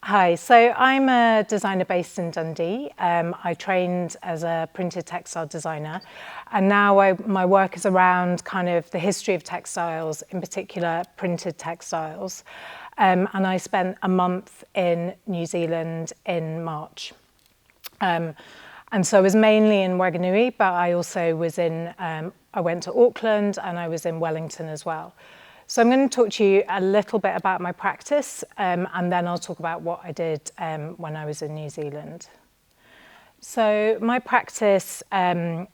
Hi, so I'm a designer based in Dundee. I trained as a printed textile designer, and now my work is around kind of the history of textiles, in particular printed textiles. And I spent a month in New Zealand in March. And so I was mainly in Whanganui, but I also was I went to Auckland and I was in Wellington as well. So I'm going to talk to you a little bit about my practice, and then I'll talk about what I did when I was in New Zealand. So my practice, I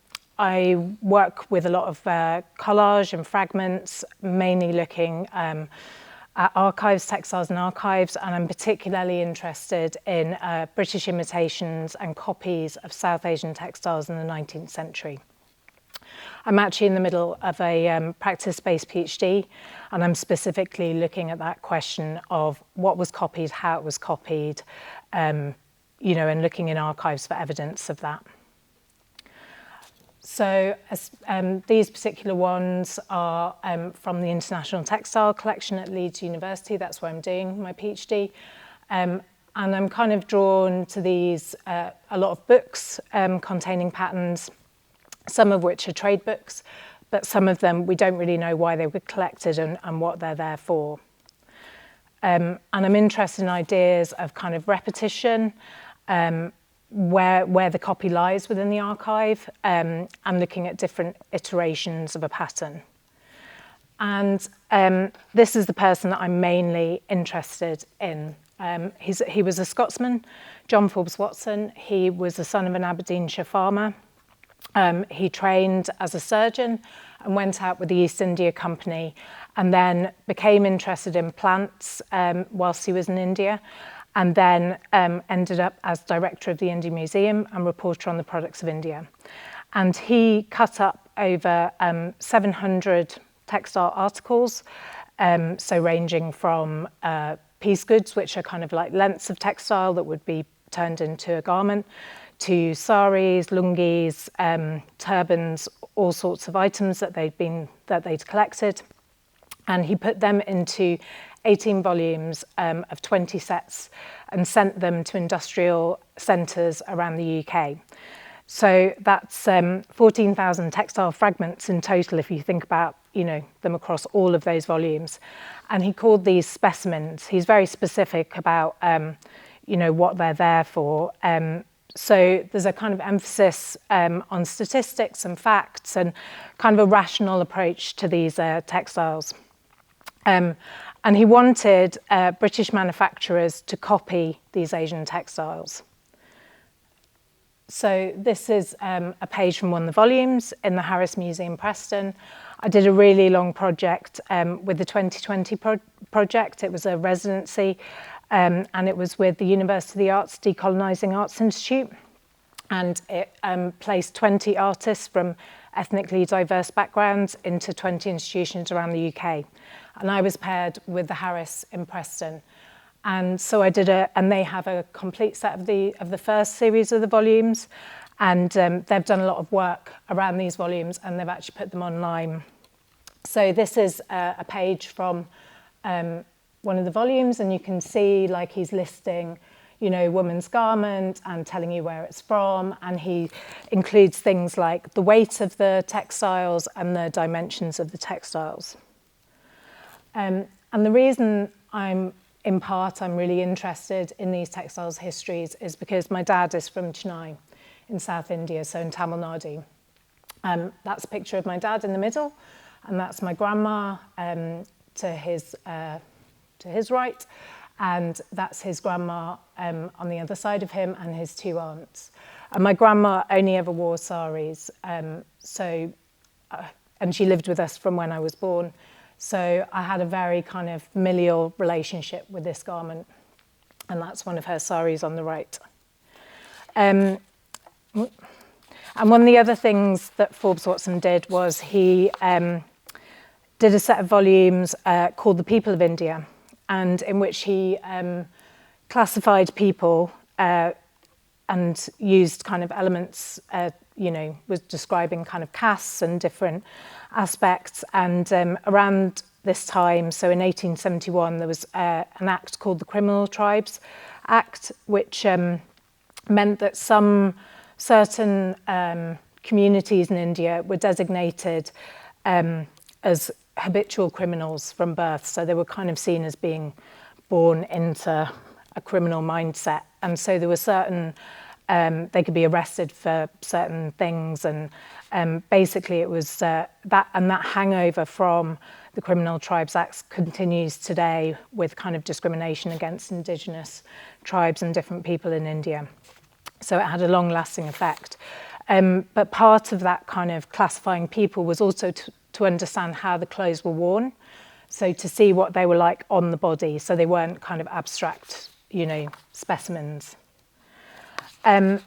work with a lot of collage and fragments, mainly looking at archives, textiles and archives, and I'm particularly interested in British imitations and copies of South Asian textiles in the 19th century. I'm actually in the middle of a practice-based PhD, and I'm specifically looking at that question of what was copied, how it was copied, and looking in archives for evidence of that. So these particular ones are from the International Textile Collection at Leeds University. That's where I'm doing my PhD. And I'm kind of drawn to these, a lot of books containing patterns, some of which are trade books, but some of them we don't really know why they were collected and what they're there for. And I'm interested in ideas of kind of repetition, where the copy lies within the archive, and looking at different iterations of a pattern. And this is the person that I'm mainly interested in. He was a Scotsman, John Forbes Watson. He was the son of an Aberdeenshire farmer. He trained as a surgeon and went out with the East India Company and then became interested in plants whilst he was in India, and then ended up as director of the India Museum and reporter on the products of India. And he cut up over 700 textile articles, so ranging from piece goods, which are kind of like lengths of textile that would be turned into a garment, to saris, lungis, turbans, all sorts of items that they'd collected. And he put them into 18 volumes of 20 sets and sent them to industrial centres around the UK. So that's 14,000 textile fragments in total, if you think about them across all of those volumes. And he called these specimens. He's very specific about what they're there for. So there's a kind of emphasis on statistics and facts and kind of a rational approach to these textiles. And he wanted British manufacturers to copy these Asian textiles. So this is a page from one of the volumes in the Harris Museum, Preston. I did a really long project with the 2020 project. It was a residency. And it was with the University of the Arts Decolonising Arts Institute, and it placed 20 artists from ethnically diverse backgrounds into 20 institutions around the UK. And I was paired with the Harris in Preston. And so I did and they have a complete set of the first series of the volumes, and they've done a lot of work around these volumes, and they've actually put them online. So this is a page from one of the volumes, and you can see like he's listing, woman's garment and telling you where it's from, and he includes things like the weight of the textiles and the dimensions of the textiles. And the reason I'm really interested in these textiles histories is because my dad is from Chennai in South India, so in Tamil Nadu. That's a picture of my dad in the middle, and that's my grandma to his right, and that's his grandma on the other side of him and his two aunts. And my grandma only ever wore saris, and she lived with us from when I was born. So I had a very kind of familial relationship with this garment, and that's one of her saris on the right. And one of the other things that Forbes Watson did was he did a set of volumes called The People of India, and in which he classified people and used kind of elements, was describing kind of castes and different aspects. And around this time, so in 1871, there was an act called the Criminal Tribes Act, which meant that some certain communities in India were designated as habitual criminals from birth. So they were kind of seen as being born into a criminal mindset. And so there were certain, they could be arrested for certain things. And basically it was that hangover from the Criminal Tribes Act continues today with kind of discrimination against Indigenous tribes and different people in India. So it had a long-lasting effect. But part of that kind of classifying people was also to understand how the clothes were worn, so to see what they were like on the body, so they weren't kind of abstract, specimens. And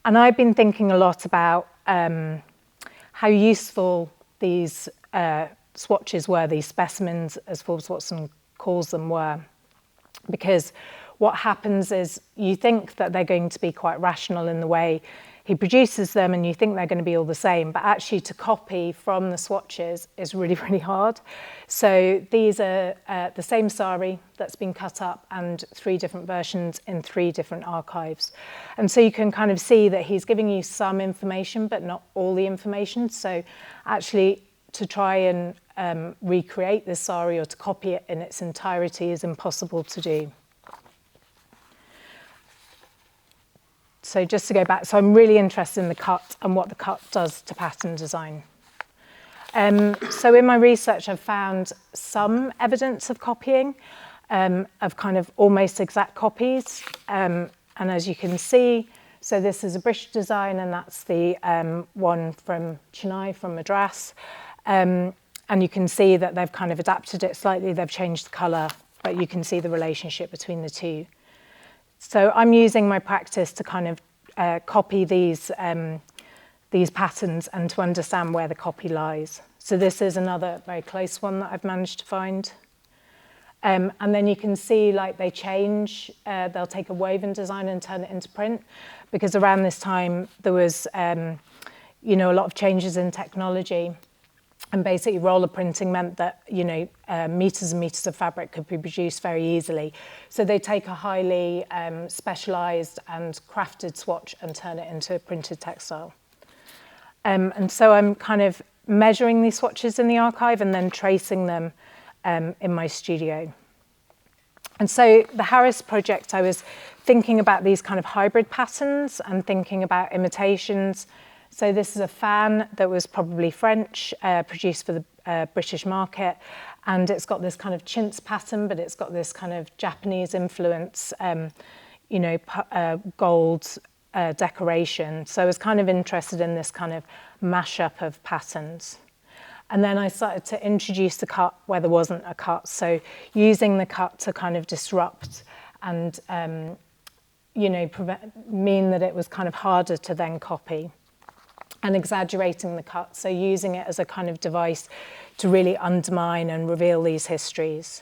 I've been thinking a lot about how useful these swatches were, these specimens, as Forbes Watson calls them, were. Because what happens is you think that they're going to be quite rational in the way he produces them, and you think they're going to be all the same, but actually to copy from the swatches is really, really hard. So these are the same sari that's been cut up and 3 different versions in 3 different archives. And so you can kind of see that he's giving you some information, but not all the information. So actually to try and recreate this sari or to copy it in its entirety is impossible to do. So just to go back, so I'm really interested in the cut and what the cut does to pattern design. So in my research, I've found some evidence of copying, of kind of almost exact copies. And as you can see, so this is a British design, and that's the one from Chennai, from Madras. And you can see that they've kind of adapted it slightly. They've changed the colour, but you can see the relationship between the two. So I'm using my practice to kind of copy these patterns and to understand where the copy lies. So this is another very close one that I've managed to find. And then you can see like they change, they'll take a woven design and turn it into print, because around this time there was a lot of changes in technology. And basically roller printing meant that, meters and meters of fabric could be produced very easily. So they take a highly specialised and crafted swatch and turn it into a printed textile. And so I'm kind of measuring these swatches in the archive and then tracing them in my studio. And so the Harris project, I was thinking about these kind of hybrid patterns and thinking about imitations. So this is a fan that was probably French, produced for the British market, and it's got this kind of chintz pattern, but it's got this kind of Japanese influence, gold decoration. So I was kind of interested in this kind of mashup of patterns. And then I started to introduce the cut where there wasn't a cut. So using the cut to kind of disrupt and, mean that it was kind of harder to then copy. And exaggerating the cut, so using it as a kind of device to really undermine and reveal these histories.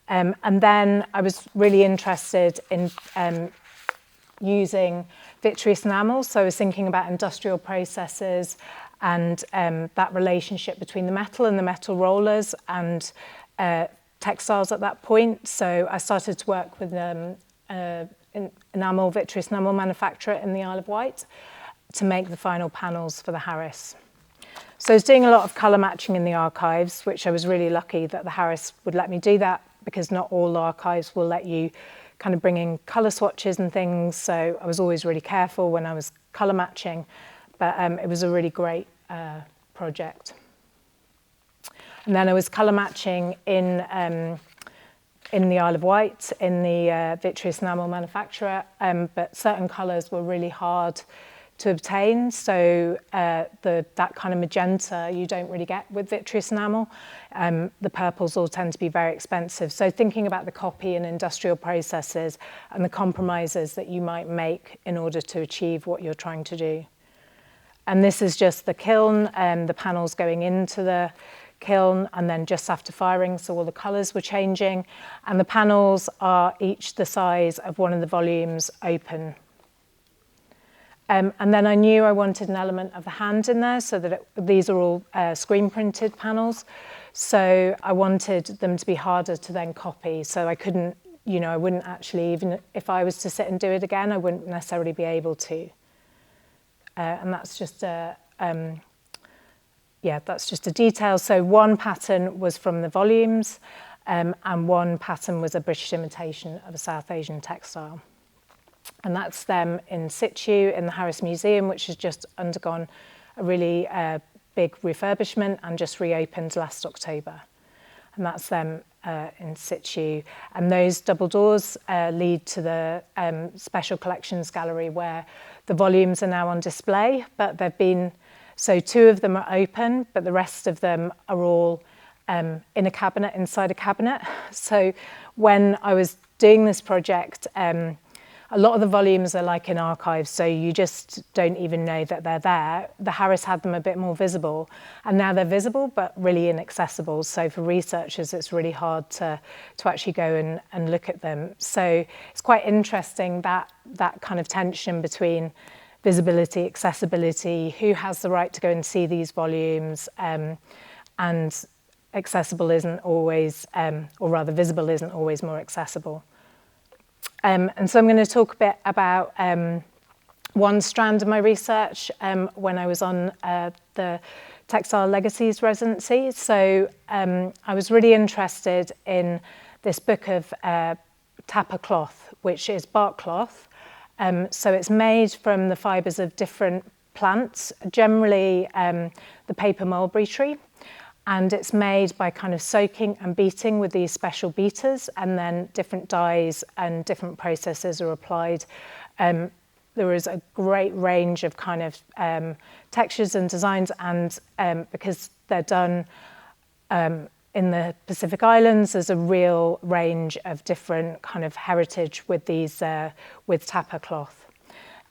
And then I was really interested in using vitreous enamels, so I was thinking about industrial processes and that relationship between the metal and the metal rollers and textiles at that point. So I started to work with vitreous enamel manufacturer in the Isle of Wight to make the final panels for the Harris. So I was doing a lot of colour matching in the archives, which I was really lucky that the Harris would let me do that, because not all archives will let you kind of bring in colour swatches and things. So I was always really careful when I was colour matching, but it was a really great project. And then I was colour matching in the Isle of Wight, in the vitreous enamel manufacturer, but certain colours were really hard to obtain, so that kind of magenta you don't really get with vitreous enamel. The purples all tend to be very expensive. So thinking about the copy and industrial processes and the compromises that you might make in order to achieve what you're trying to do. And this is just the kiln, the panels going into the kiln, and then just after firing, so all the colours were changing. And the panels are each the size of one of the volumes open. And then I knew I wanted an element of the hand in there, so that these are all screen printed panels. So I wanted them to be harder to then copy. So I couldn't you know, I wouldn't actually, even if I was to sit and do it again, I wouldn't necessarily be able to. And that's just a, that's just a detail. So one pattern was from the volumes, and one pattern was a British imitation of a South Asian textile. And that's them in situ in the Harris Museum, which has just undergone a really big refurbishment and just reopened last October. And that's them in situ. And those double doors lead to the Special Collections Gallery, where the volumes are now on display, but they've been, so 2 of them are open, but the rest of them are all in a cabinet, inside a cabinet. So when I was doing this project, a lot of the volumes are like in archives, so you just don't even know that they're there. The Harris had them a bit more visible, and now they're visible but really inaccessible. So for researchers, it's really hard to actually go and look at them. So it's quite interesting that kind of tension between visibility, accessibility, who has the right to go and see these volumes, and accessible isn't always, or rather visible isn't always more accessible. And so I'm going to talk a bit about one strand of my research when I was on the Textile Legacies residency. So I was really interested in this book of tapa cloth, which is bark cloth. So it's made from the fibres of different plants, generally the paper mulberry tree. And it's made by kind of soaking and beating with these special beaters, and then different dyes and different processes are applied. There is a great range of kind of textures and designs, and because they're done in the Pacific Islands, there's a real range of different kind of heritage with these, with tapa cloth.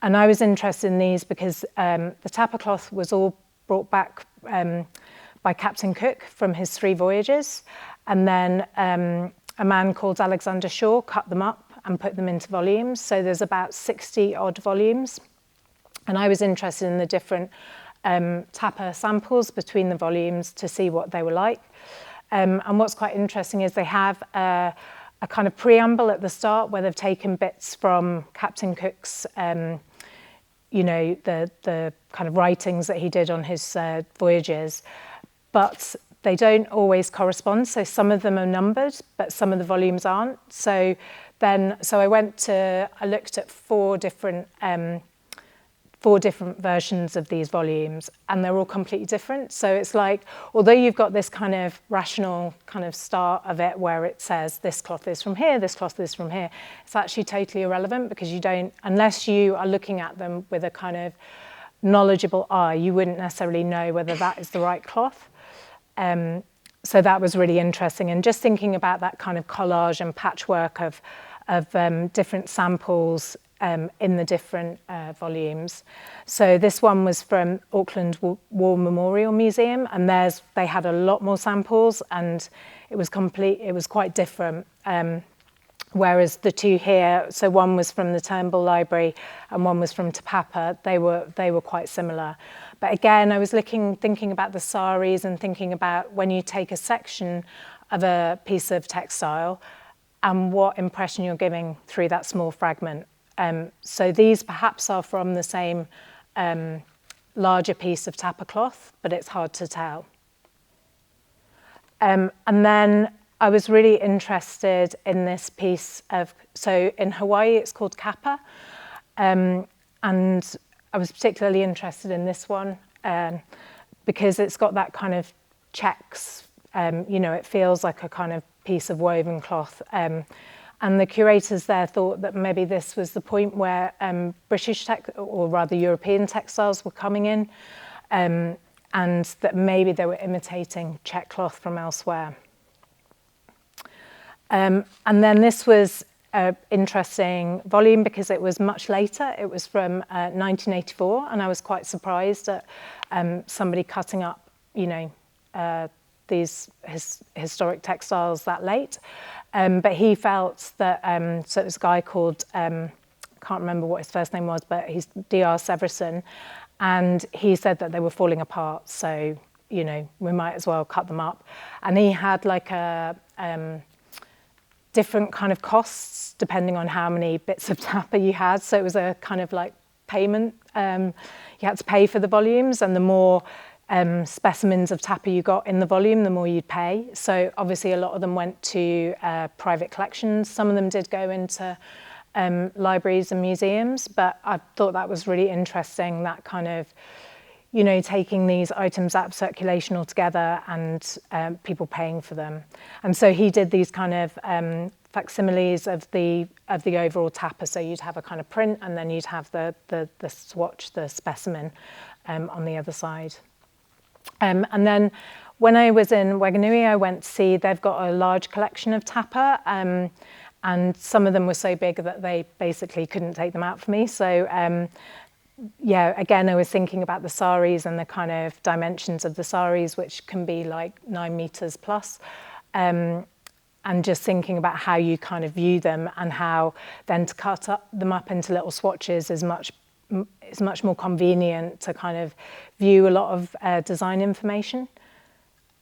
And I was interested in these because the tapa cloth was all brought back by Captain Cook from his 3 voyages, and then a man called Alexander Shaw cut them up and put them into volumes. So there's about 60 odd volumes, and I was interested in the different tapa samples between the volumes to see what they were like. And what's quite interesting is they have a kind of preamble at the start where they've taken bits from Captain Cook's you know, the kind of writings that he did on his voyages, but they don't always correspond. So some of them are numbered, but some of the volumes aren't. So I looked at 4 different versions of these volumes, and they're all completely different. So it's like, although you've got this kind of rational kind of start of it where it says this cloth is from here, this cloth is from here, it's actually totally irrelevant, because you don't, unless you are looking at them with a kind of knowledgeable eye, you wouldn't necessarily know whether that is the right cloth. So that was really interesting, and just thinking about that kind of collage and patchwork of different samples in the different volumes. So this one was from Auckland War Memorial Museum, and they had a lot more samples, and it was quite different. Whereas the 2 here, so one was from the Turnbull Library and one was from Te Papa, they were quite similar. But again, I was thinking about the saris and thinking about when you take a section of a piece of textile and what impression you're giving through that small fragment. So these perhaps are from the same larger piece of tapa cloth, but it's hard to tell. And then I was really interested in this piece so in Hawaii it's called kapa, and I was particularly interested in this one because it's got that kind of checks, you know, it feels like a kind of piece of woven cloth. And the curators there thought that maybe this was the point where British or rather European textiles were coming in, and that maybe they were imitating check cloth from elsewhere. And then this was an interesting volume because it was much later. It was from 1984, and I was quite surprised at somebody cutting up, you know, these historic textiles that late. But he felt that, so it was a guy called, can't remember what his first name was, but he's D.R. Severson, and he said that they were falling apart, so, you know, we might as well cut them up. And he had like different kind of costs depending on how many bits of tapa you had. So it was a kind of like payment. You had to pay for the volumes, and the more specimens of tapa you got in the volume, the more you'd pay. So obviously a lot of them went to private collections. Some of them did go into libraries and museums, but I thought that was really interesting, that kind of, you know, taking these items out of circulation altogether and people paying for them. And so he did these kind of facsimiles of the overall tapa. So you'd have a kind of print, and then you'd have the swatch, the specimen, on the other side. And then when I was in Whanganui, I went to see, they've got a large collection of tapa, and some of them were so big that they basically couldn't take them out for me. So yeah, again, I was thinking about the saris and the kind of dimensions of the saris, which can be like 9 meters plus. And just thinking about how you kind of view them, and how then to cut them up into little swatches is much more convenient to kind of view a lot of design information.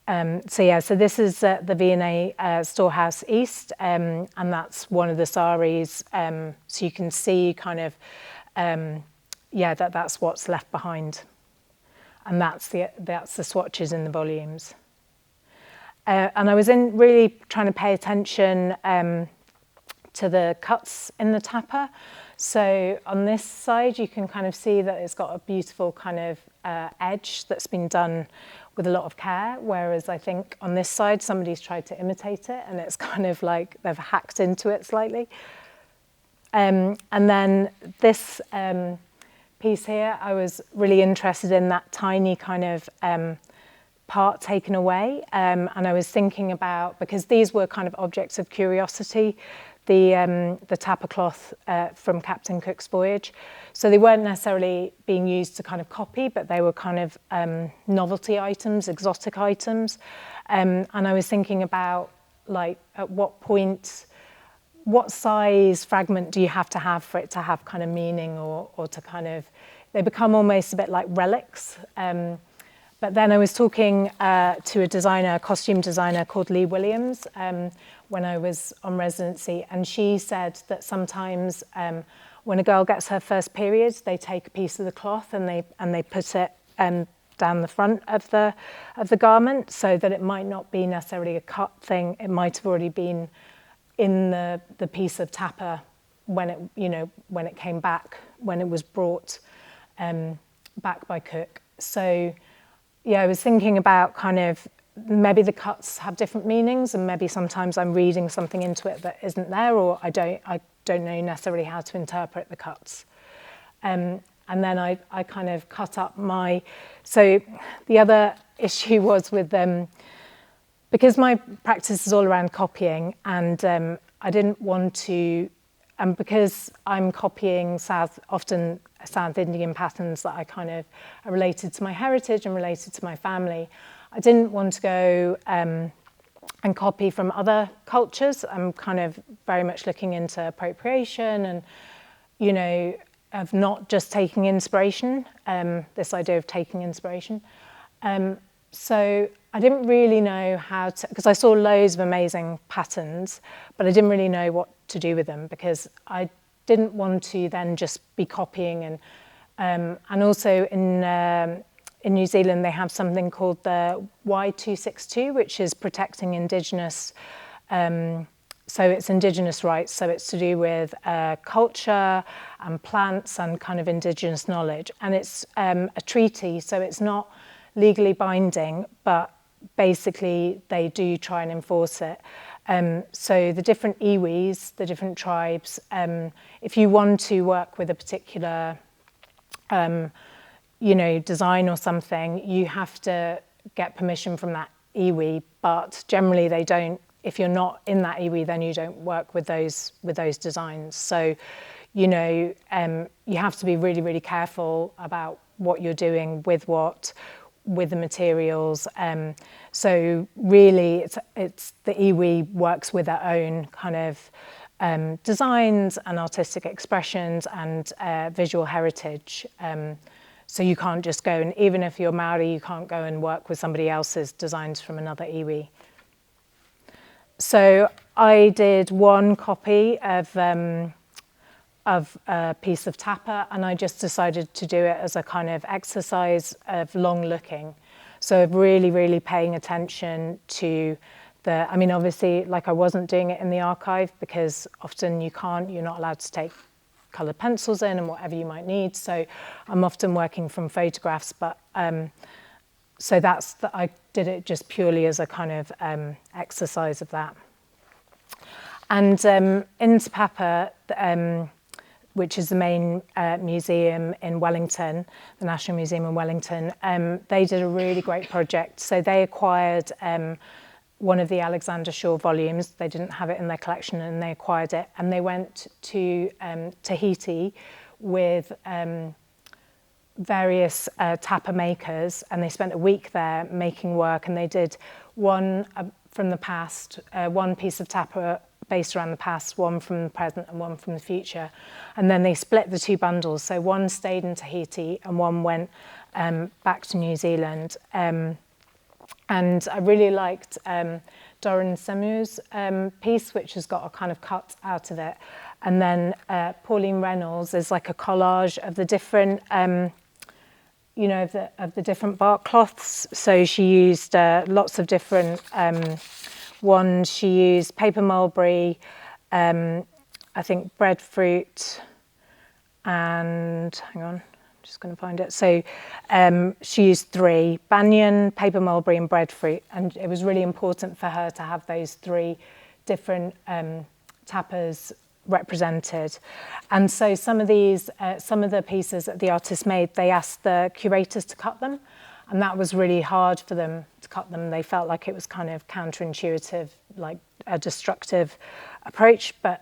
So this is the V&A Storehouse East, and that's one of the saris. So you can see kind of, that's what's left behind, and that's the swatches in the volumes. And I was really trying to pay attention to the cuts in the tapa. So on this side, you can kind of see that it's got a beautiful kind of edge that's been done with a lot of care, whereas I think on this side, somebody's tried to imitate it, and it's kind of like they've hacked into it slightly. And then this piece here, I was really interested in that tiny kind of part taken away, and I was thinking about, because these were kind of objects of curiosity, the tapa cloth from Captain Cook's voyage. So they weren't necessarily being used to kind of copy, but they were kind of novelty items, exotic items. And I was thinking about, like, at what point, what size fragment do you have to have for it to have kind of meaning, or to kind of, they become almost a bit like relics. But then I was talking to a designer, a costume designer called Lee Williams, when I was on residency, and she said that sometimes when a girl gets her first period, they take a piece of the cloth and they put it down the front of the garment, so that it might not be necessarily a cut thing. It might have already been in the piece of tapa when it came back, when it was brought back by Cook. So yeah, I was thinking about kind of, maybe the cuts have different meanings, and maybe sometimes I'm reading something into it that isn't there, or I don't know necessarily how to interpret the cuts. And then I kind of cut up my, so the other issue was with because my practice is all around copying, and I didn't want to, and because I'm copying often South Indian patterns that I kind of are related to my heritage and related to my family, I didn't want to go and copy from other cultures. I'm kind of very much looking into appropriation and, you know, of not just taking inspiration, this idea of taking inspiration. So I didn't really know how to, because I saw loads of amazing patterns, but I didn't really know what to do with them, because I didn't want to then just be copying. And also in New Zealand, they have something called the Y262, which is protecting Indigenous, so it's Indigenous rights. So it's to do with culture and plants and kind of Indigenous knowledge. And it's a treaty, so it's not legally binding, but basically they do try and enforce it. So the different iwis, the different tribes, if you want to work with a particular design or something, you have to get permission from that iwi, but generally they don't. If you're not in that iwi, then you don't work with those designs. So, you have to be really, really careful about what you're doing with the materials. So really, it's the iwi works with their own kind of designs and artistic expressions and visual heritage. So you can't just go, and even if you're Maori, you can't go and work with somebody else's designs from another iwi. So I did one copy of a piece of tapa, and I just decided to do it as a kind of exercise of long looking. So really, really paying attention to I mean, obviously, like I wasn't doing it in the archive because often you're not allowed to take coloured pencils in and whatever you might need. So I'm often working from photographs, but so I did it just purely as a kind of exercise of that. And in Te Papa, which is the main museum in Wellington, the National Museum in Wellington, they did a really great project. So they acquired one of the Alexander Shaw volumes. They didn't have it in their collection, and they acquired it. And they went to Tahiti with various tapa makers, and they spent a week there making work. And they did one from the past, one piece of tapa based around the past, one from the present and one from the future. And then they split the two bundles. So one stayed in Tahiti and one went back to New Zealand. And I really liked Doran Semu's piece, which has got a kind of cut out of it. And then Pauline Reynolds is like a collage of the different, of the different bark cloths. So she used lots of different ones. She used paper mulberry, I think breadfruit, and hang on. Just going to find it. So she used 3, banyan, paper mulberry and breadfruit, and it was really important for her to have those 3 different tapas represented. And so some of the pieces that the artist made, they asked the curators to cut them, and that was really hard for them to cut them. They felt like it was kind of counterintuitive, like a destructive approach, but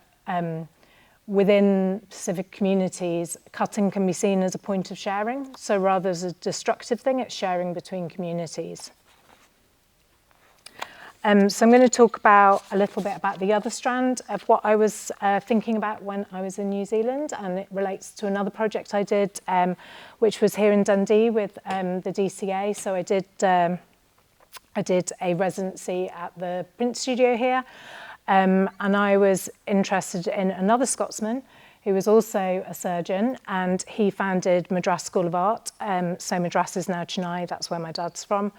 within Pacific communities, cutting can be seen as a point of sharing. So rather as a destructive thing, it's sharing between communities. So I'm going to talk a little bit about the other strand of what I was thinking about when I was in New Zealand, and it relates to another project I did, which was here in Dundee with the DCA. So I did a residency at the print studio here. And I was interested in another Scotsman who was also a surgeon, and he founded Madras School of Art. So Madras is now Chennai, that's where my dad's from.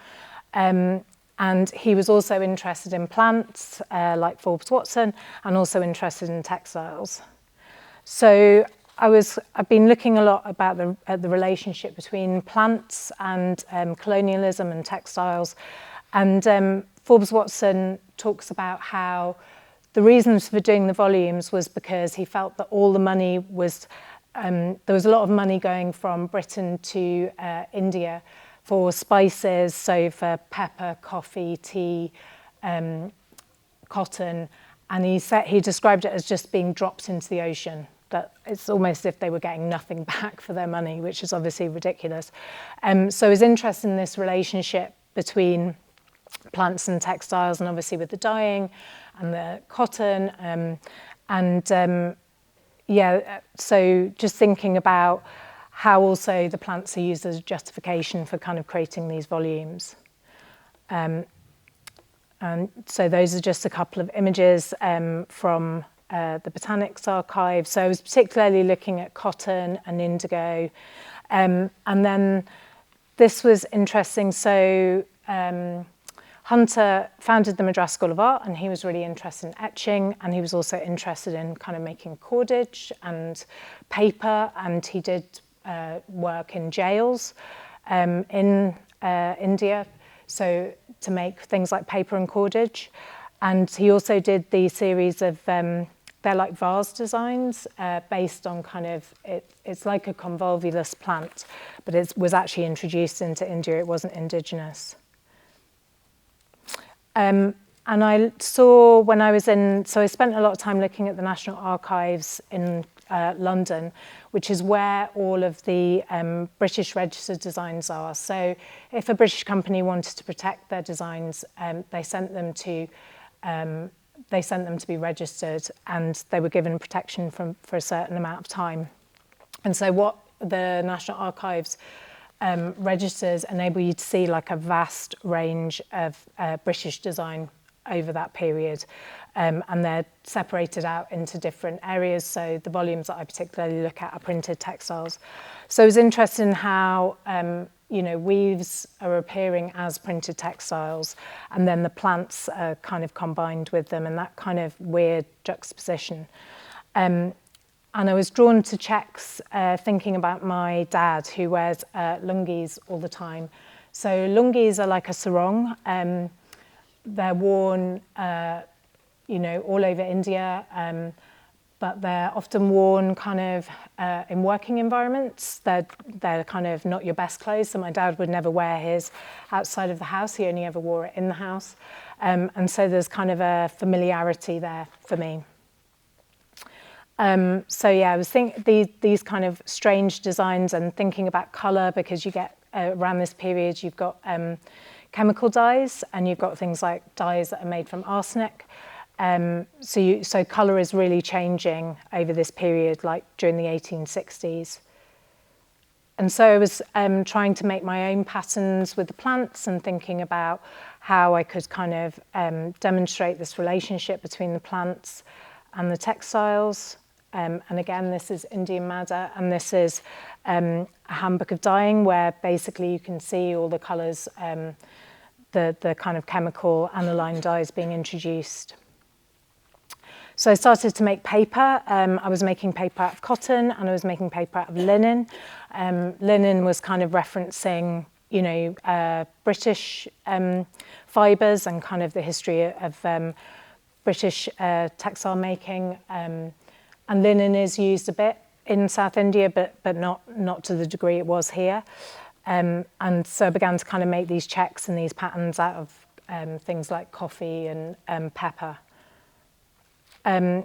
And he was also interested in plants, like Forbes Watson, and also interested in textiles. So I've been looking a lot at the relationship between plants and colonialism and textiles. And Forbes Watson talks about how the reasons for doing the volumes was because he felt that all the money was, there was a lot of money going from Britain to India for spices, so for pepper, coffee, tea, cotton, and he described it as just being dropped into the ocean. That it's almost as if they were getting nothing back for their money, which is obviously ridiculous. So I was interested in this relationship between plants and textiles, and obviously with the dyeing and the cotton, so just thinking about how also the plants are used as a justification for kind of creating these volumes. And so those are just a couple of images from the Botanics archive. So I was particularly looking at cotton and indigo. And then this was interesting. So Hunter founded the Madras School of Art, and he was really interested in etching, and he was also interested in kind of making cordage and paper, and he did work in jails in India, so to make things like paper and cordage. And he also did the series of they're like vase designs based on kind of it's like a convolvulus plant, but it was actually introduced into India. It wasn't indigenous. And I saw when I was so I spent a lot of time looking at the National Archives in London, which is where all of the British registered designs are. So if a British company wanted to protect their designs, they sent them to be registered, and they were given protection for a certain amount of time. And so what the National Archives registers enable you to see like a vast range of British design over that period. And they're separated out into different areas. So the volumes that I particularly look at are printed textiles. So I was interested in how, weaves are appearing as printed textiles, and then the plants are kind of combined with them, and that kind of weird juxtaposition. And I was drawn to checks thinking about my dad, who wears lungis all the time. So lungis are like a sarong. They're worn, all over India, but they're often worn kind of in working environments. They're kind of not your best clothes, so my dad would never wear his outside of the house. He only ever wore it in the house. And so there's kind of a familiarity there for me. I was thinking these kind of strange designs and thinking about colour, because you get around this period you've got chemical dyes, and you've got things like dyes that are made from arsenic. So colour is really changing over this period, like during the 1860s. And so I was trying to make my own patterns with the plants and thinking about how I could kind of demonstrate this relationship between the plants and the textiles. And again, this is Indian madder, and this is a handbook of dyeing, where basically you can see all the colours, the kind of chemical aniline dyes being introduced. So I started to make paper. I was making paper out of cotton, and I was making paper out of linen. Linen was kind of referencing, British fibres and kind of the history of British textile making. And linen is used a bit in South India, but not to the degree it was here. And so I began to kind of make these checks and these patterns out of things like coffee and pepper. But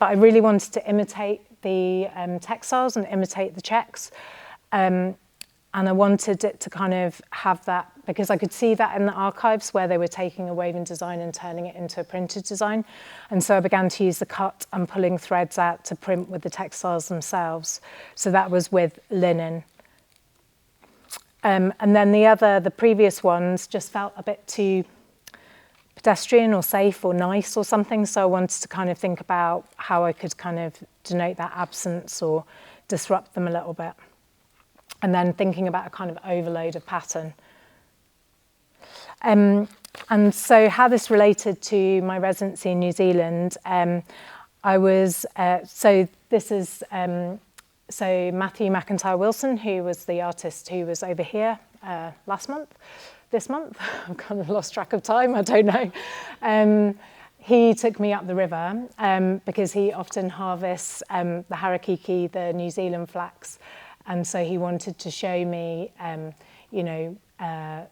I really wanted to imitate the textiles and imitate the checks. And I wanted it to kind of have that, because I could see that in the archives where they were taking a woven design and turning it into a printed design. And so I began to use the cut and pulling threads out to print with the textiles themselves. So that was with linen. And then the previous ones just felt a bit too pedestrian or safe or nice or something. So I wanted to kind of think about how I could kind of denote that absence or disrupt them a little bit. And then thinking about a kind of overload of pattern. And so how this related to my residency in New Zealand, this is Matthew McIntyre Wilson, who was the artist who was over here this month, I've kind of lost track of time, I don't know. He took me up the river because he often harvests the harakeke, the New Zealand flax. And so he wanted to show me,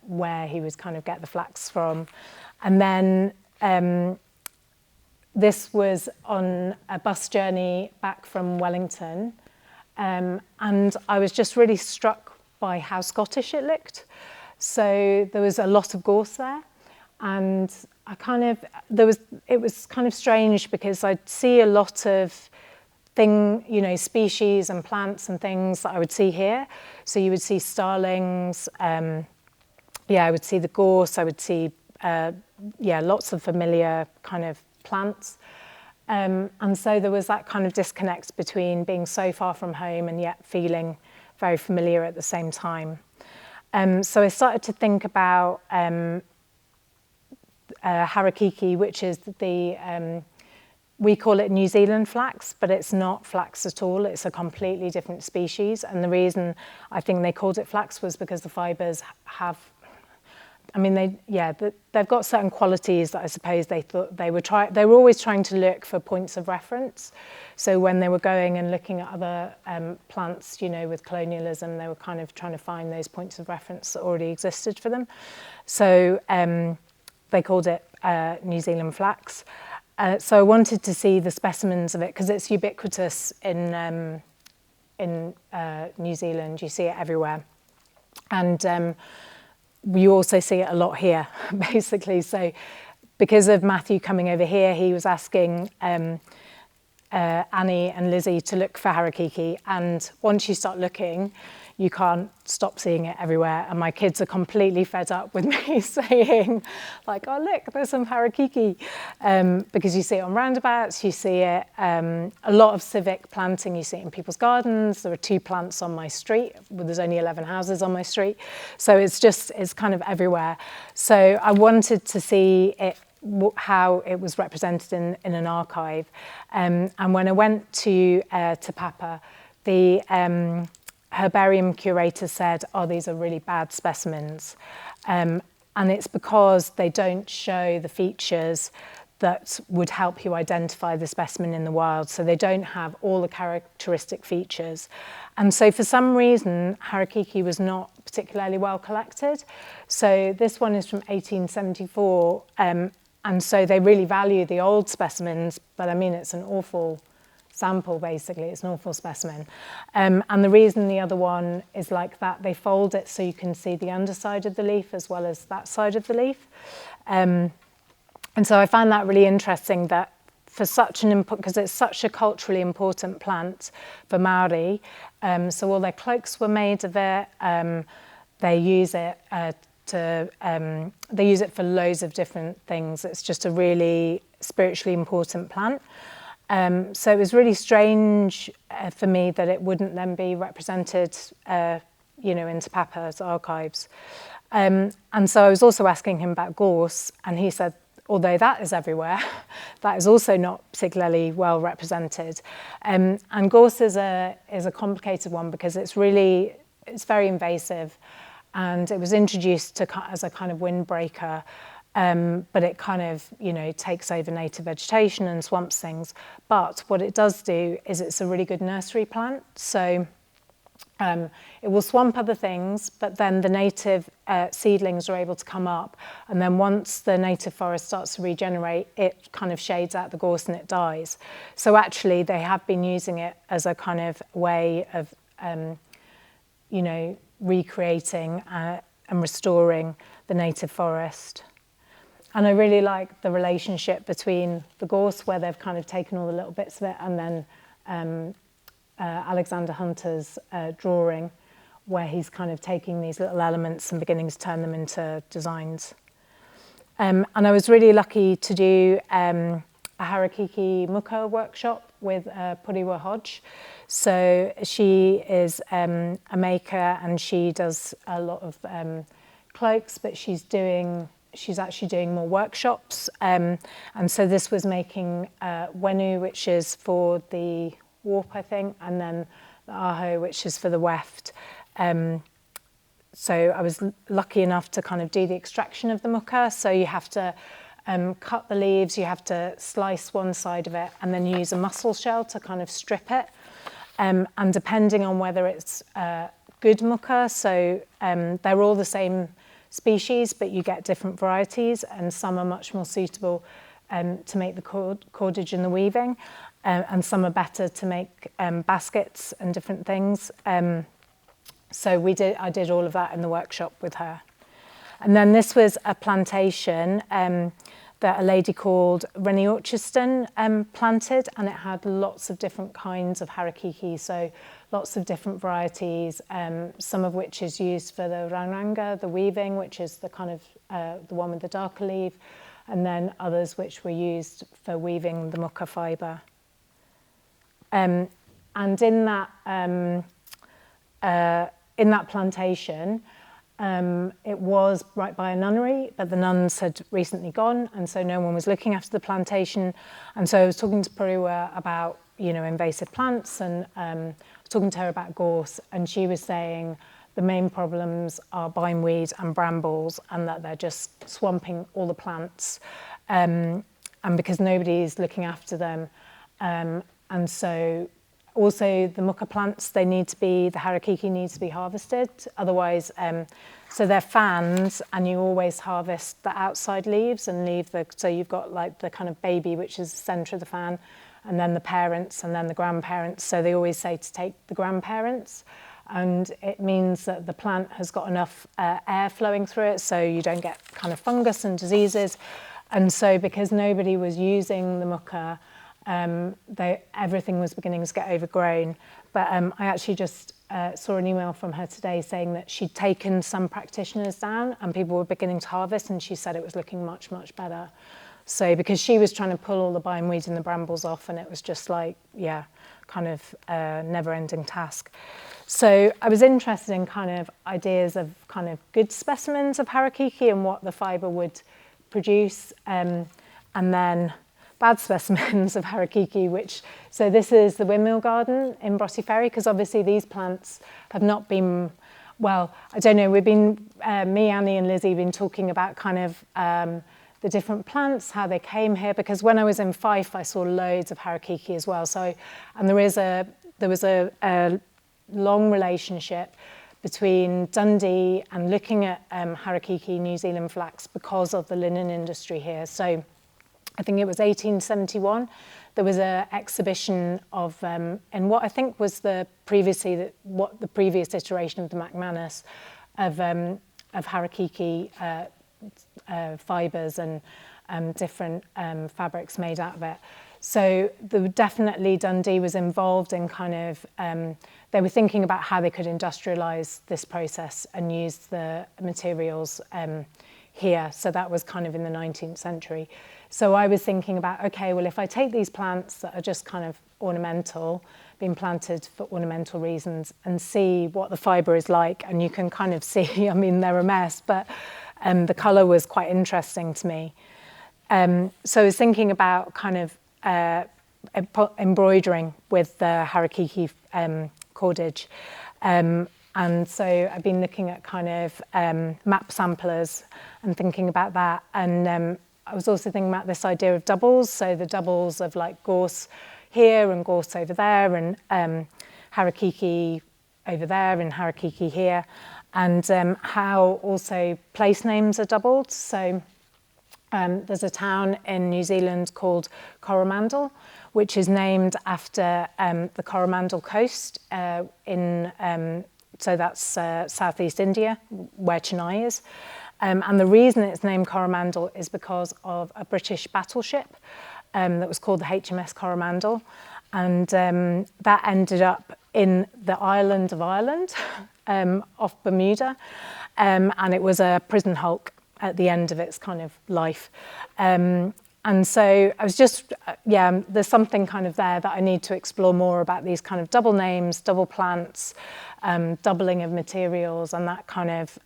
where he would kind of get the flax from. And then this was on a bus journey back from Wellington. And I was just really struck by how Scottish it looked. So there was a lot of gorse there. And it was kind of strange, because I'd see a lot of species and plants and things that I would see here. So you would see starlings, I would see the gorse, I would see, lots of familiar kind of plants. And so there was that kind of disconnect between being so far from home and yet feeling very familiar at the same time. So I started to think about harakeke, which is we call it New Zealand flax, but it's not flax at all. It's a completely different species. And the reason I think they called it flax was because the fibres they've got certain qualities that I suppose they thought they were always trying to look for points of reference. So when they were going and looking at other plants, with colonialism, they were kind of trying to find those points of reference that already existed for them. So they called it New Zealand flax. So I wanted to see the specimens of it, because it's ubiquitous in New Zealand. You see it everywhere. And you also see it a lot here, basically. So because of Matthew coming over here, he was asking Annie and Lizzie to look for harakeke. And once you start looking, you can't stop seeing it everywhere. And my kids are completely fed up with me saying, like, oh, look, there's some harakeke. Because you see it on roundabouts, you see it, a lot of civic planting, you see it in people's gardens. There are 2 plants on my street, well, there's only 11 houses on my street. So it's kind of everywhere. So I wanted to see it, how it was represented in an archive. And when I went to Papa, the herbarium curator said, oh, these are really bad specimens. And it's because they don't show the features that would help you identify the specimen in the wild. So they don't have all the characteristic features. And so for some reason, harakeke was not particularly well collected. So this one is from 1874. And so they really value the old specimens, but I mean, it's an awful sample, basically. It's an awful specimen. And the reason the other one is like that, they fold it so you can see the underside of the leaf as well as that side of the leaf. And so I found that really interesting, that for such an input, because it's such a culturally important plant for Maori, so all their cloaks were made of it. They use it they use it for loads of different things. It's just a really spiritually important plant. So it was really strange for me that it wouldn't then be represented, in Te Papa's archives. And so I was also asking him about gorse, and he said, although that is everywhere, that is also not particularly well represented. And gorse is a complicated one because it's very invasive, and it was introduced as a kind of windbreaker, but it kind of, takes over native vegetation and swamps things. But what it does do is it's a really good nursery plant. So it will swamp other things, but then the native seedlings are able to come up. And then once the native forest starts to regenerate, it kind of shades out the gorse and it dies. So actually they have been using it as a kind of way of, recreating and restoring the native forest. And I really like the relationship between the gorse, where they've kind of taken all the little bits of it, and then Alexander Hunter's drawing, where he's kind of taking these little elements and beginning to turn them into designs. And I was really lucky to do a harakeke muka workshop with Puriwa Hodge. So she is a maker, and she does a lot of cloaks, but she's actually doing more workshops. And so this was making wenu, which is for the warp, I think, and then the aho, which is for the weft. So I was lucky enough to kind of do the extraction of the muka. So you have to cut the leaves, you have to slice one side of it, and then use a mussel shell to kind of strip it. And depending on whether it's good muka, so they're all the same species, but you get different varieties, and some are much more suitable to make the cordage and the weaving, and some are better to make baskets and different things. So I did all of that in the workshop with her. And then this was a plantation that a lady called Rennie Orchiston planted, and it had lots of different kinds of harakeke, so lots of different varieties, some of which is used for the ranganga, the weaving, which is the kind of the one with the darker leaf, and then others which were used for weaving the muka fibre. And in that plantation, it was right by a nunnery, but the nuns had recently gone, and so no one was looking after the plantation. And so I was talking to Puriwa about, invasive plants, and talking to her about gorse, and she was saying the main problems are bindweed and brambles, and that they're just swamping all the plants, and because nobody's looking after them. And so also the muka plants, the harakeke needs to be harvested, otherwise, so they're fans, and you always harvest the outside leaves and so you've got like the kind of baby, which is the centre of the fan, and then the parents, and then the grandparents. So they always say to take the grandparents, and it means that the plant has got enough air flowing through it, so you don't get kind of fungus and diseases. And so because nobody was using the muka, everything was beginning to get overgrown. But I actually just saw an email from her today saying that she'd taken some practitioners down and people were beginning to harvest, and she said it was looking much, much better. So because she was trying to pull all the bindweed and the brambles off, and it was just like, yeah, kind of a never-ending task. So I was interested in kind of ideas of kind of good specimens of harakeke and what the fibre would produce, and then bad specimens of harakeke, so this is the windmill garden in Broughty Ferry, because obviously these plants have not been, well, I don't know, we've been, me, Annie and Lizzie have been talking about kind of the different plants, how they came here, because when I was in Fife, I saw loads of harakeke as well. So, and there was a long relationship between Dundee and looking at harakeke, New Zealand flax, because of the linen industry here. So I think it was 1871, there was an exhibition of, in what I think was the previous iteration of the McManus of harakeke fibres and different fabrics made out of it. So definitely Dundee was involved in kind of, they were thinking about how they could industrialise this process and use the materials here. So that was kind of in the 19th century. So I was thinking about, okay, well, if I take these plants that are just kind of ornamental, being planted for ornamental reasons, and see what the fibre is like, and you can kind of see, I mean, they're a mess, but the colour was quite interesting to me. So I was thinking about kind of embroidering with the harakeke cordage. And so I've been looking at kind of map samplers and thinking about that. And I was also thinking about this idea of doubles. So the doubles of like gorse here and gorse over there, and harakeke over there and harakeke here. And how also place names are doubled. So there's a town in New Zealand called Coromandel, which is named after the Coromandel coast so that's southeast India, where Chennai is. And the reason it's named Coromandel is because of a British battleship that was called the HMS Coromandel. And that ended up in the island of Ireland, off Bermuda. And it was a prison hulk at the end of its kind of life. And so I was just, there's something kind of there that I need to explore more about these kind of double names, double plants, doubling of materials, and that kind of,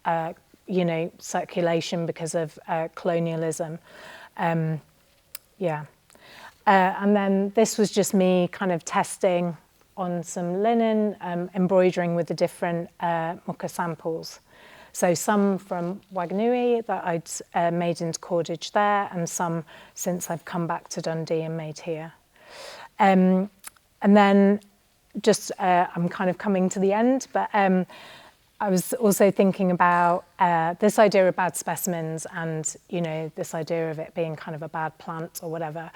circulation because of colonialism. And then this was just me kind of testing on some linen, embroidering with the different muka samples. So some from Whanganui that I'd made into cordage there, and some since I've come back to Dundee and made here. And then just, I'm kind of coming to the end, but I was also thinking about this idea of bad specimens and, this idea of it being kind of a bad plant or whatever.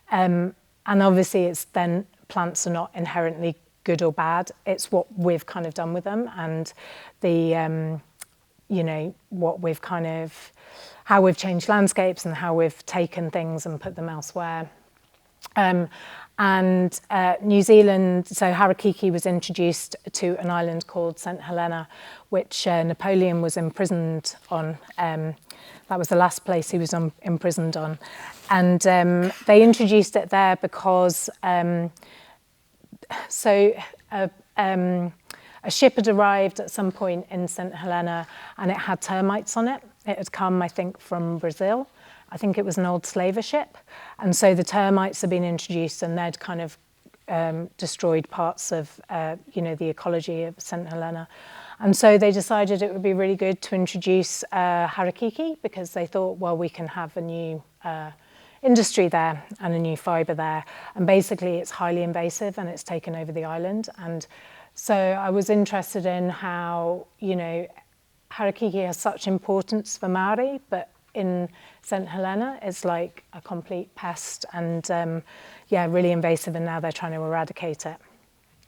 And obviously it's then plants are not inherently good or bad. It's what we've kind of done with them and the, what we've kind of, how we've changed landscapes and how we've taken things and put them elsewhere. And New Zealand, so harakeke was introduced to an island called St Helena, which Napoleon was imprisoned on. That was the last place he was imprisoned on. And they introduced it there because, a ship had arrived at some point in St Helena and it had termites on it. It had come, I think, from Brazil. I think it was an old slaver ship. And so the termites had been introduced and they'd kind of destroyed parts of, the ecology of St Helena. And so they decided it would be really good to introduce harakeke because they thought, well, we can have a new industry there and a new fibre there. And basically it's highly invasive and it's taken over the island. And so I was interested in how, harakeke has such importance for Maori, but in St Helena it's like a complete pest and really invasive, and now they're trying to eradicate it.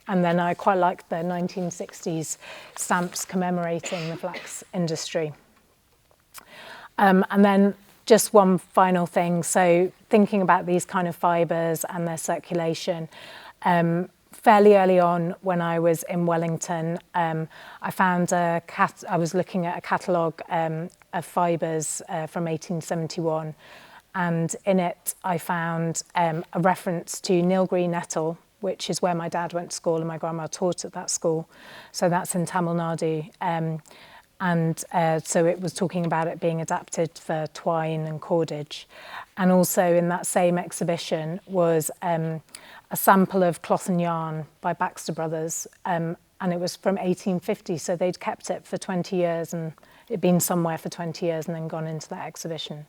And then I quite like the 1960s stamps commemorating the flax industry. And then just one final thing. So thinking about these kind of fibres and their circulation. Fairly early on, when I was in Wellington, I found I was looking at a catalogue of fibres from 1871, and in it I found a reference to Nilgiri nettle, which is where my dad went to school and my grandma taught at that school. So that's in Tamil Nadu. So it was talking about it being adapted for twine and cordage. And also in that same exhibition was a sample of cloth and yarn by Baxter Brothers. And it was from 1850, so they'd kept it for 20 years and it'd been somewhere for 20 years and then gone into that exhibition.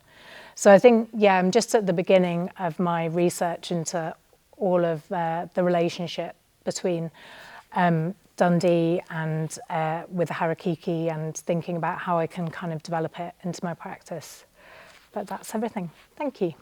So I think, yeah, I'm just at the beginning of my research into all of the relationship between Dundee and with the harakeke, and thinking about how I can kind of develop it into my practice. But that's everything. Thank you.